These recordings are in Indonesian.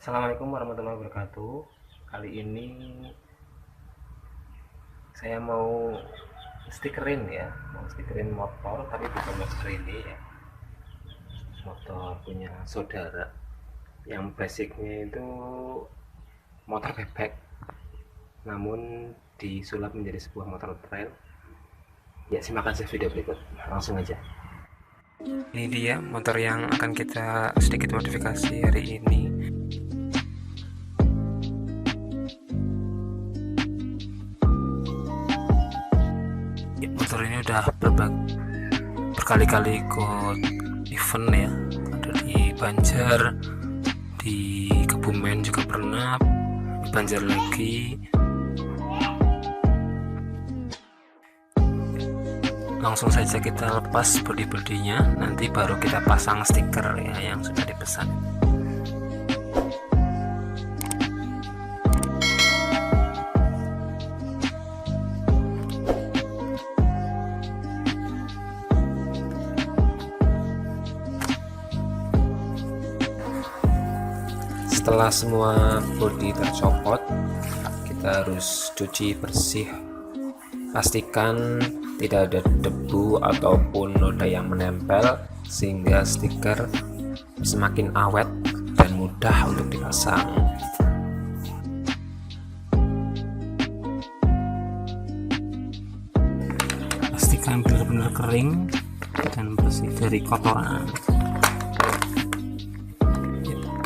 Assalamualaikum warahmatullahi wabarakatuh. Kali ini saya mau stikerin motor, tapi bukan motor ini ya. Motor punya saudara yang basicnya itu motor bebek, namun disulap menjadi sebuah motor trail. Ya, simak aja video berikut. Langsung aja. Ini dia motor yang akan kita sedikit modifikasi hari ini. Motor ini udah berkali-kali ikut event ya, ada di Banjar, di Kebumen juga pernah, di Banjar lagi. Langsung saja kita lepas bodi-bodinya, nanti baru kita pasang stiker ya yang sudah dipesan. Setelah semua bodi tercopot, kita harus cuci bersih, pastikan tidak ada debu ataupun noda yang menempel sehingga stiker semakin awet dan mudah untuk dipasang. Pastikan benar-benar kering dan bersih dari kotoran.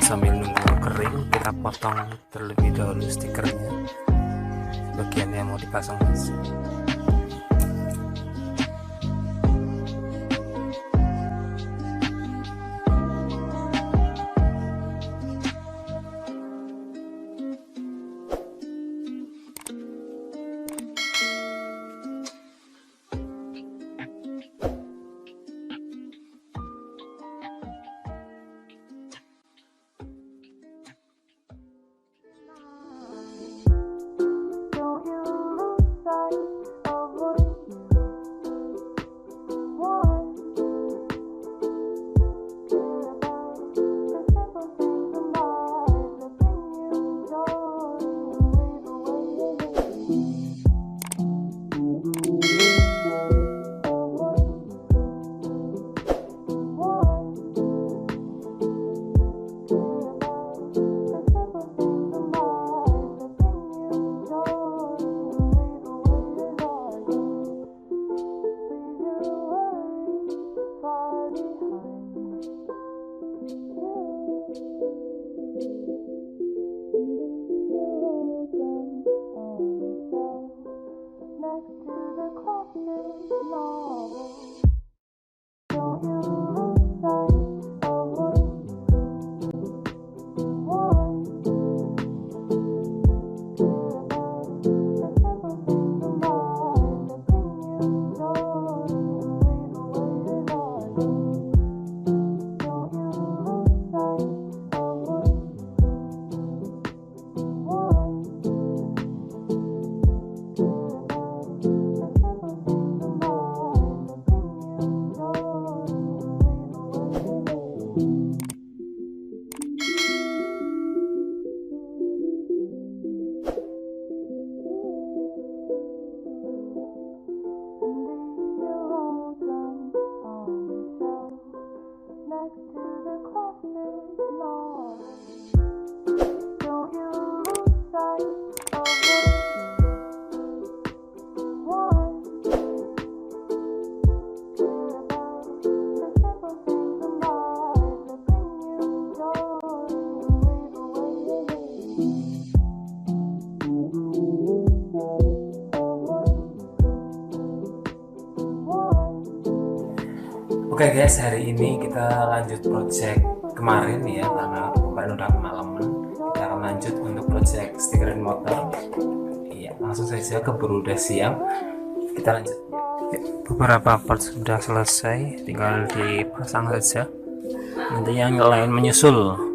Sambil nunggu kering, kita potong terlebih dahulu stikernya, bagian yang mau dipasang. Oke guys, hari ini kita lanjut project kemarin ya, karena kemarin udah kemalaman. Kita akan lanjut untuk project stikerin motor. Iya, langsung saja, keburu udah siang. Kita lanjut. Beberapa part sudah selesai, tinggal dipasang saja. Nanti yang lain menyusul.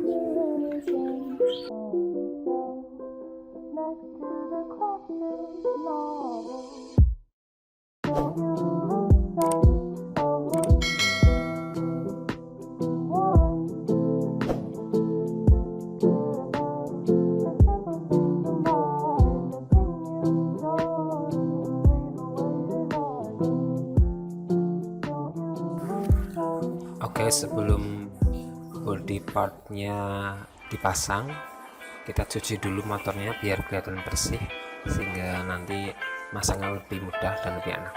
Oke, sebelum body partnya dipasang, kita cuci dulu motornya biar kelihatan bersih, sehingga nanti masangnya lebih mudah dan lebih enak.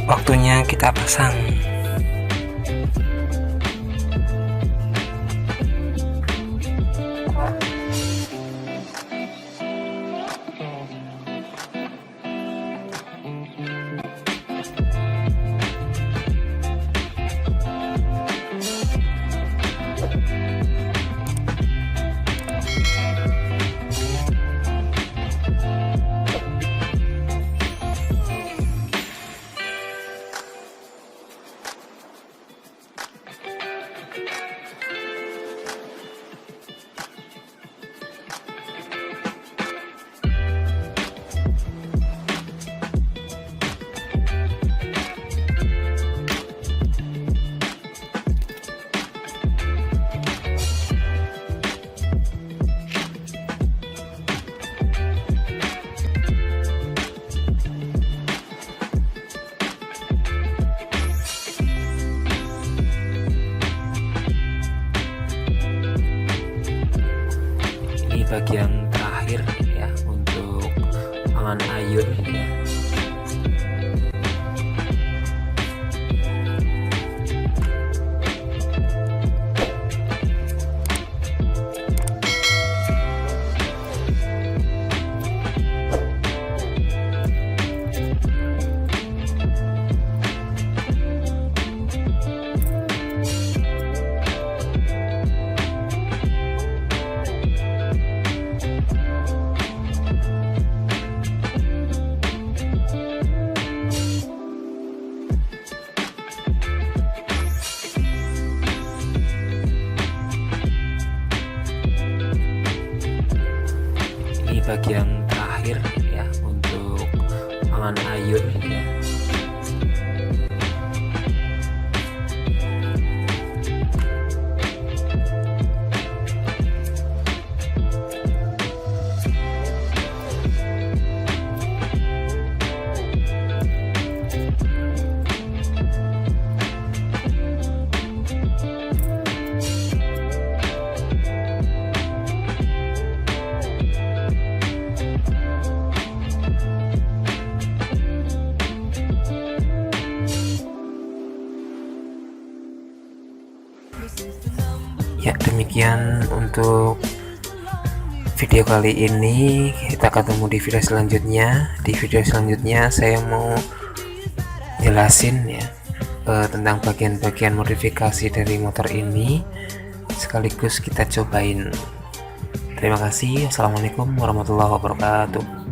Waktunya kita pasang. Bagian terakhir ya untuk pangan ayun ya. Bagian terakhir ya untuk pangan ayun ya. Ya, demikian untuk video kali ini. Kita ketemu di video selanjutnya. Di video selanjutnya saya mau jelasin ya tentang bagian-bagian modifikasi dari motor ini, sekaligus kita cobain. Terima kasih. Assalamualaikum warahmatullahi wabarakatuh.